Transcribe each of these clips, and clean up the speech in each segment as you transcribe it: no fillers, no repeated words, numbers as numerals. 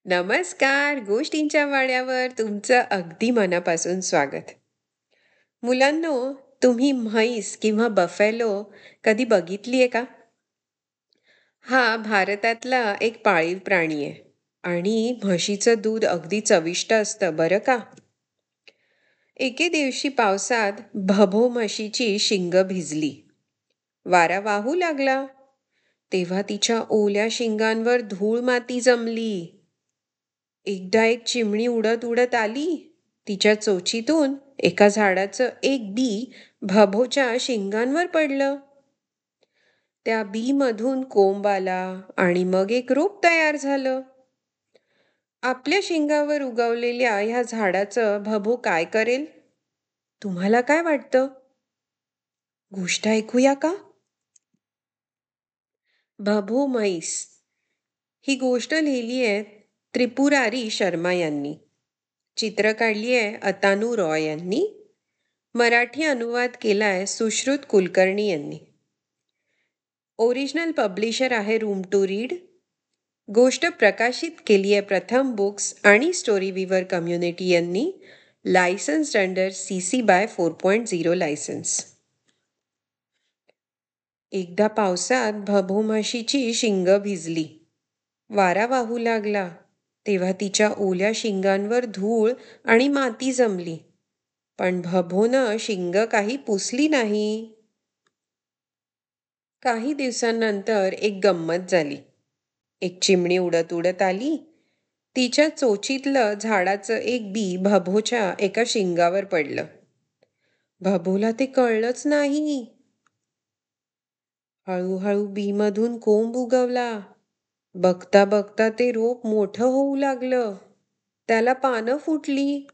नमस्कार. गोष्टींच्या वाड्यावर तुमचं अगदी मनापासून स्वागत. मुलांनो, तुम्ही म्हैस किंवा बफेलो कधी बघितलीये का? हा भारतातला एक पाळीव प्राणी आहे आणि म्हशीचं दूध अगदी चविष्ट असतं बरं का. एके दिवशी पावसात भभो म्हशीची शिंग भिजली. वारा वाहू लागला तेव्हा तिच्या ओल्या शिंगांवर धूळ माती जमली. एकदा एक चिमणी उडत उडत आली. तिच्या चोचीतून एका झाडाचं एक बी भभोच्या शिंगांवर पडलं. त्या बी मधून कोंब आला आणि मग एक रोप तयार झालं. आपल्या शिंगावर उगवलेल्या ह्या झाडाचं भभो काय करेल? तुम्हाला काय वाटतं? गोष्ट ऐकूया का? भभो म्हैस ही गोष्ट लिहिली आहे त्रिपुरारी शर्मा यांनी. चित्र काढली आहे अतानू रॉय यांनी. मराठी अनुवाद केलाय सुश्रुत कुलकर्णी यांनी. ओरिजिनल पब्लिशर आहे रूम टू रीड. गोष्ट प्रकाशित केली आहे प्रथम बुक्स आणि स्टोरी विवर कम्युनिटी यांनी. लायसन्स्ड अंडर CC BY 4.0 लायसन्स. एकदा पावसात भभो म्हशीची शिंग भिजली. वारा वाहू लागला तेव्हा तिच्या ओल्या शिंगांवर धूळ आणि माती जमली. पण भभोनं शिंग काही पुसली नाही. काही दिवसांनंतर एक गंमत झाली. एक चिमणी उडत उडत आली. तिच्या चोचीतलं झाडाचं एक बी भभोच्या एका शिंगावर पडलं. भभोला ते कळलंच नाही. हळूहळू बीमधून कोंब उगवला. बघता बघता ते रोप मोठं होऊ लागलं. त्याला पानं फुटली.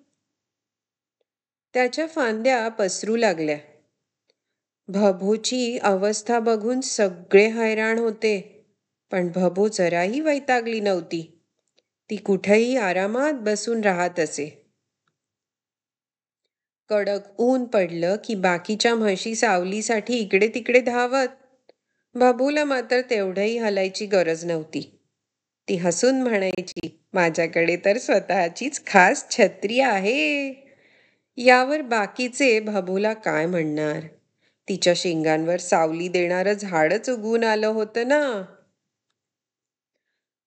त्याच्या फांद्या पसरू लागल्या. भभोची अवस्था बघून सगळे हैराण होते. पण भभो जराही वैतागली नव्हती. ती कुठेही आरामात बसून राहत असे. कडक ऊन पडलं की बाकीच्या म्हशी सावलीसाठी इकडे तिकडे धावत. भभोला मात्र तेवढंही हलायची गरज नव्हती. ती हसून म्हणायची, माझ्याकडे तर स्वतःचीच खास छत्री आहे. यावर बाकीचे भभोला काय म्हणणार? तिच्या शिंगांवर सावली देणारं झाडच उगवून आलं होतं ना.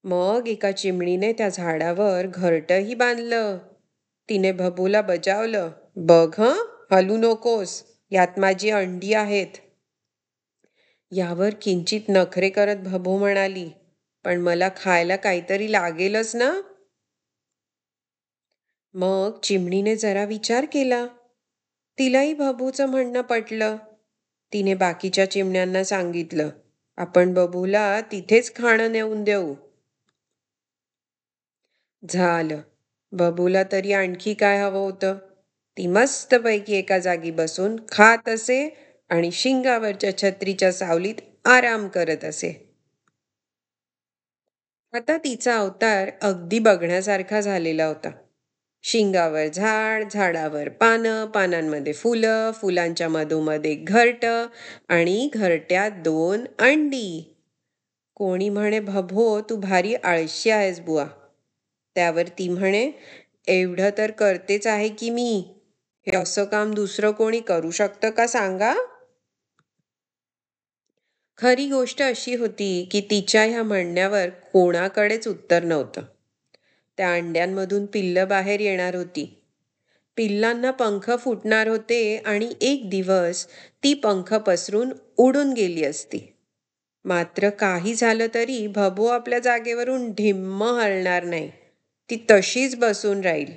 मग एका चिमणीने त्या झाडावर घरटंही बांधलं. तिने भभोला बजावलं, बघ हं, हलू नकोस, यात माझी अंडी आहेत. यावर किंचित नखरे करत भभो म्हणाली, पण मला खायला काहीतरी लागेलच ना. मग चिमणीने जरा विचार केला. तिलाही भभोचं म्हणणं पटलं. तिने बाकीच्या चिमण्यांना सांगितलं, आपण भभोला तिथेच खाणं नेऊन देऊ. झालं. भभोला तरी आणखी काय हवं होतं? ती मस्तपैकी एका जागी बसून खात असे आणि शिंगावरच्या छत्रीच्या सावलीत आराम करत असे. आता तिचा अवतार अगदी बघण्यासारखा झालेला होता. शिंगावर झाड, झाडावर पानं, पानांमध्ये फुलं, फुलांच्या मधोमध एक घरटं आणि घरट्यात 2 अंडी. कोणी म्हणे, भभो तू भारी आळशी आहेस बुवा. त्यावर ती म्हणे, एवढं तर करतेच आहे की मी. हे असं काम दुसरं कोणी करू शकतं का सांगा? खरी गोष्ट अशी होती की तिच्या ह्या म्हणण्यावर कोणाकडेच उत्तर नव्हतं. त्या अंड्यांमधून पिल्लं बाहेर येणार होती. पिल्लांना पंख फुटणार होते आणि एक दिवस ती पंख पसरून उडून गेली असती. मात्र काही झालं तरी भभो आपल्या जागेवरून ढिम्म हलणार नाही. ती तशीच बसून राहील.